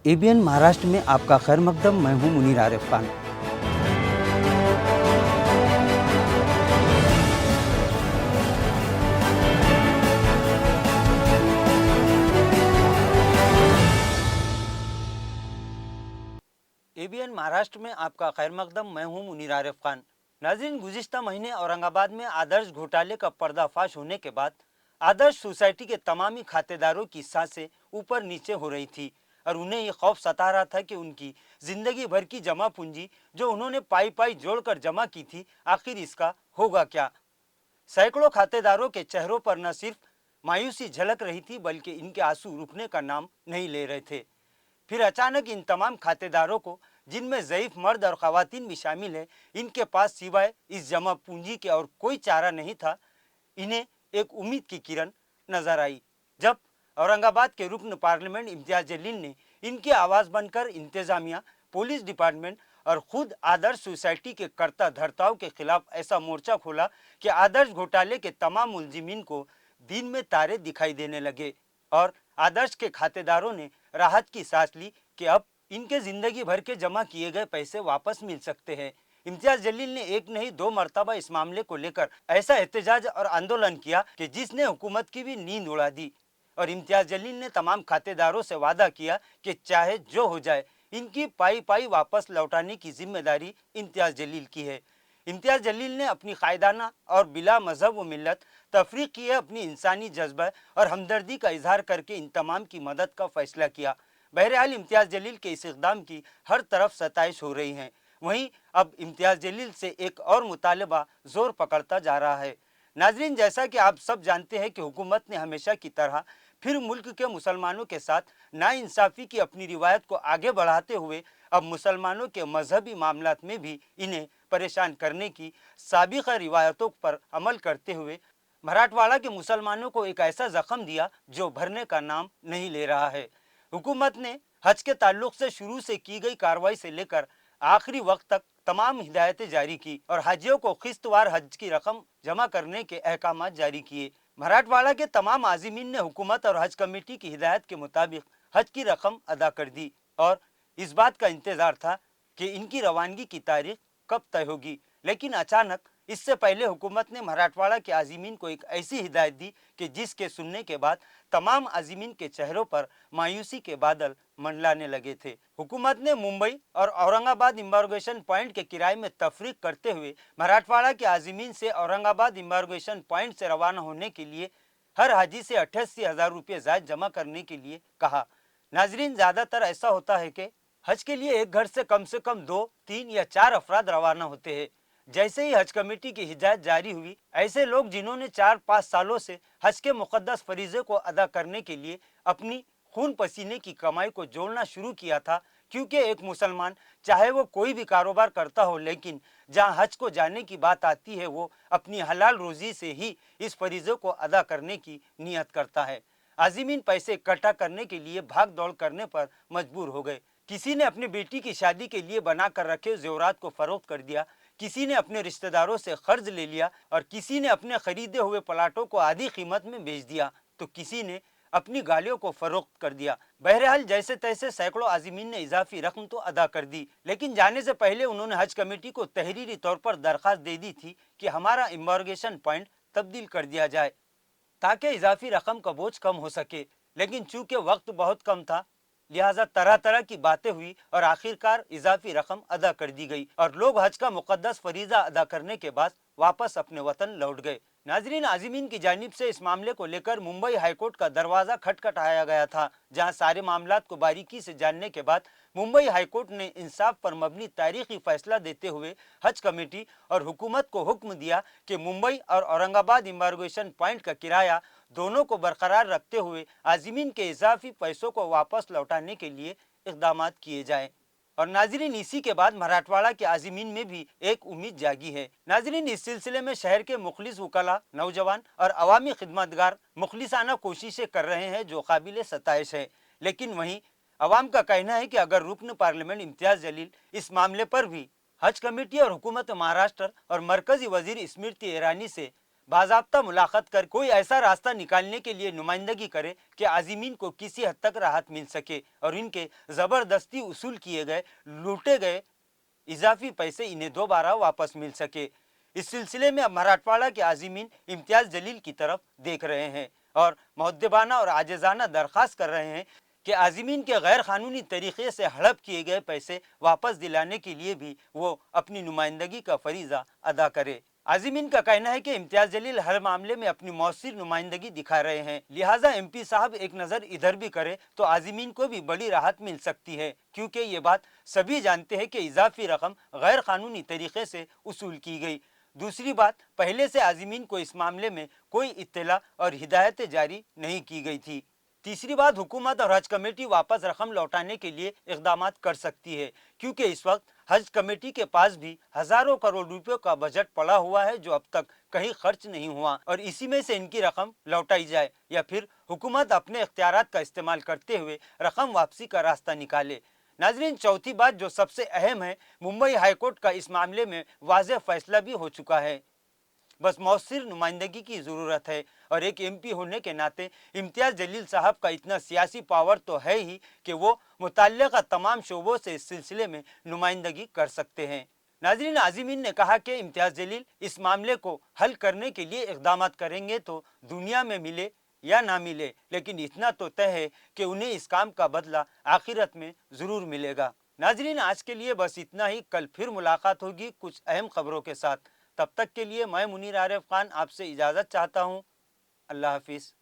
ABN Maharashtra में आपका खैर मकदम। मैं हूं मुनीर आरिफ खान। एबीएन महाराष्ट्र में आपका खैर मकदम। मैं हूं मुनीर आरिफ खान। नाज़रीन, गुज़िश्ता महीने औरंगाबाद में आदर्श घोटाले का पर्दाफाश होने के बाद आदर्श सोसाइटी के तमामी खातेदारों की सांसें ऊपर नीचे हो रही थी और उन्हें ये खौफ सता रहा था कि उनकी जिंदगी भर की जमा पूंजी जो उन्होंने पाई पाई जोड़कर जमा की थी, आखिर इसका होगा क्या। सैकड़ों खातेदारों के चेहरों पर न सिर्फ मायूसी झलक रही थी बल्कि इनके आंसू रुकने का नाम नहीं ले रहे थे। फिर अचानक इन तमाम खातेदारों को, जिनमें ज़ईफ मर्द और ख़वातीन भी शामिल हैं, इनके पास सिवाय इस जमा पूंजी के और कोई चारा नहीं था। इन्हें एक उम्मीद की किरण नजर आई जब औरंगाबाद के रुकन पार्लियामेंट इम्तियाज जलील ने इनकी आवाज़ बनकर इंतजामिया, पुलिस डिपार्टमेंट और खुद आदर्श सोसाइटी के कर्ता धर्ताओं के खिलाफ ऐसा मोर्चा खोला कि आदर्श घोटाले के तमाम मुलजिमीन को दिन में तारे दिखाई देने लगे और आदर्श के खातेदारों ने राहत की सांस ली कि अब इनके जिंदगी भर के जमा किए गए पैसे वापस मिल सकते हैं। इम्तियाज जलील ने एक नहीं दो मरतबा इस मामले को लेकर ऐसा एहतजाज और आंदोलन किया कि जिसने हुकूमत की भी नींद उड़ा दी और इम्तियाज जलील ने तमाम खातेदारों से वादा किया कि चाहे जो हो जाए इनकी पाई पाई वापस लौटाने की जिम्मेदारी इम्तियाज जलील की है। इम्तियाज जलील ने अपनी कायदाना और बिला मजहब व मिलत तफरीक किए अपनी इंसानी जज्बा और हमदर्दी का इजहार करके इन तमाम की मदद का फैसला किया। बहरहाल इम्तियाज जलील के इस इक़दाम की हर तरफ सताइश हो रही है। वहीं अब इम्तियाज जलील से एक और मुतालबा जोर पकड़ता जा रहा है। नाजरीन, जैसा कि आप सब जानते हैं कि हुकूमत ने हमेशा की तरह फिर मुल्क के मुसलमानों के साथ नाइंसाफ़ी की अपनी रिवायत को आगे बढ़ाते हुए अब मुसलमानों के मजहबी मामलात में भी इन्हें परेशान करने की साबिक़ा रिवायतों पर अमल करते हुए मराठवाड़ा के मुसलमानों को एक ऐसा जख्म दिया जो भरने का नाम नहीं ले रहा है। हुकूमत ने हज के ताल्लुक से शुरू से की गई कार्रवाई से लेकर आखिरी वक्त तक तमाम हिदायतें जारी की और हाजियों को किस्तवार हज की रकम जमा करने के अहकाम जारी किए। मराठवाड़ा के तमाम आज़मीन ने हुकूमत और हज कमेटी की हिदायत के मुताबिक हज की रकम अदा कर दी और इस बात का इंतज़ार था कि इनकी रवानगी की तारीख कब तय होगी। लेकिन अचानक इससे पहले हुकूमत ने मराठवाड़ा के आज़मीन को एक ऐसी हिदायत दी कि जिसके सुनने के बाद तमाम आज़मीन के चेहरों पर मायूसी के बादल मंडलाने लगे थे। हुकूमत ने मुंबई और औरंगाबाद इम्बार्गेशन पॉइंट के किराए में तफरीक करते हुए मराठवाड़ा के आज़मीन से औरंगाबाद इम्बार्गेशन पॉइंट से रवाना होने के लिए हर हाजी से 88,000 रुपये ज़ायद जमा करने के लिए कहा। नाजरीन, ज़्यादातर ऐसा होता है कि हज के लिए एक घर से कम 2, 3 या 4 अफराद रवाना होते हैं। जैसे ही हज कमेटी की हिदायत जारी हुई, ऐसे लोग जिन्होंने 4-5 सालों से हज के मुकद्दस फरीज़े को अदा करने के लिए अपनी खून पसीने की कमाई को जोड़ना शुरू किया था, क्योंकि एक मुसलमान चाहे वो कोई भी कारोबार करता हो, लेकिन जहां हज को जाने की बात आती है वो अपनी हलाल रोजी से ही इस फरीज़े को अदा करने की नीयत करता है। आज़मीन पैसे इकट्ठा करने के लिए भाग दौड़ करने पर मजबूर हो गए। किसी ने अपनी बेटी की शादी के लिए बना कर रखे जेवरात को फरोख्त कर दिया, किसी ने अपने रिश्तेदारों से कर्ज ले लिया और किसी ने अपने खरीदे हुए प्लाटों को आधी कीमत में बेच दिया, तो किसी ने अपनी गाड़ियों को फरोख्त कर दिया। बहरहाल जैसे तैसे सैकड़ों आज़मीन ने इजाफी रकम तो अदा कर दी, लेकिन जाने से पहले उन्होंने हज कमेटी को तहरीरी तौर पर दरख्वास्त दे दी थी कि हमारा इम्बार्गेशन पॉइंट तब्दील कर दिया जाए ताकि इजाफी रकम का बोझ कम हो सके। लेकिन चूंकि वक्त बहुत कम था, लिहाजा तरह तरह की बातें हुई और आखिरकार इजाफी रकम अदा कर दी गई और लोग हज का मुकद्दस फरीजा अदा करने के बाद वापस अपने वतन लौट गए। नाजरीन, आज़मीन की जानिब से इस मामले को लेकर मुंबई हाईकोर्ट का दरवाज़ा खटखटाया गया था, जहां सारे मामलात को बारीकी से जानने के बाद मुंबई हाईकोर्ट ने इंसाफ पर मबनी तारीखी फैसला देते हुए हज कमेटी और हुकूमत को हुक्म दिया कि मुंबई और औरंगाबाद इम्बार्गेशन पॉइंट का किराया दोनों को बरकरार रखते हुए आज़मीन के इजाफी पैसों को वापस लौटाने के लिए इक़दाम किए जाएं। और नाजरीन, इसी के बाद मराठवाड़ा के आज़मीन में भी एक उम्मीद जागी है। नाजरीन, इस सिलसिले में शहर के मुखलिस वकला, नौजवान और अवामी खिदमतगार मुखलिसाना कोशिशें कर रहे हैं जो काबिल सताइश है। लेकिन वहीं अवाम का कहना है कि अगर रुकन पार्लियामेंट इम्तियाज जलील इस मामले पर भी हज कमेटी और हुकूमत महाराष्ट्र और मरकजी वजीर स्मृति ईरानी से बाज़ाब्ता मुलाकात कर कोई ऐसा रास्ता निकालने के लिए नुमाइंदगी करे कि आज़मीन को किसी हद तक राहत मिल सके और इनके ज़बरदस्ती उसूल किए गए लूटे गए इजाफी पैसे इन्हें दोबारा वापस मिल सके। इस सिलसिले में अब मराठवाड़ा के आज़मीन इम्तियाज़ जलील की तरफ देख रहे हैं और मुअद्दबाना और आजिज़ाना दरख्वास्त कर रहे हैं कि आज़मीन के गैर कानूनी तरीके से हड़प किए गए पैसे वापस दिलाने के लिए भी वो अपनी नुमाइंदगी का फरीज़ा अदा करे। आज़मीन का कहना है कि इम्तियाज़ जलील हर मामले में अपनी मौसीर नुमाइंदगी दिखा रहे हैं, लिहाजा एमपी साहब एक नज़र इधर भी करे तो आज़मीन को भी बड़ी राहत मिल सकती है, क्योंकि ये बात सभी जानते हैं कि इजाफी रकम गैर कानूनी तरीके से वसूल की गई। दूसरी बात, पहले से आज़मीन को इस मामले में कोई इत्तला और हिदायत जारी नहीं की गई थी। तीसरी बात, हुकूमत और हज कमेटी वापस रकम लौटाने के लिए इक़दाम कर सकती है, क्योंकि इस वक्त हज कमेटी के पास भी हज़ारों करोड़ रुपयों का बजट पड़ा हुआ है जो अब तक कहीं खर्च नहीं हुआ, और इसी में से इनकी रकम लौटाई जाए या फिर हुकूमत अपने इख्तियारात का इस्तेमाल करते हुए रकम वापसी का रास्ता निकाले। नाजरीन, चौथी बात जो सबसे अहम है, मुंबई हाईकोर्ट का इस मामले में वाज़ेह फैसला भी हो चुका है। बस मौसिर नुमाइंदगी की ज़रूरत है, और एक एमपी होने के नाते इम्तियाज़ जलील साहब का इतना सियासी पावर तो है ही कि वो मुतल्लिक़ा तमाम शोबों से इस सिलसिले में नुमाइंदगी कर सकते हैं। नाज़रीन, आज़मीन ने कहा कि इम्तियाज़ जलील इस मामले को हल करने के लिए इक़दाम करेंगे तो दुनिया में मिले या ना मिले, लेकिन इतना तो तय है कि उन्हें इस काम का बदला आखिरत में ज़रूर मिलेगा। नाज़रीन, आज के लिए बस इतना ही। कल फिर मुलाकात होगी कुछ अहम खबरों के साथ। तब तक के लिए मैं मुनीर आरिफ खान आपसे इजाज़त चाहता हूँ। अल्लाह हाफिज़।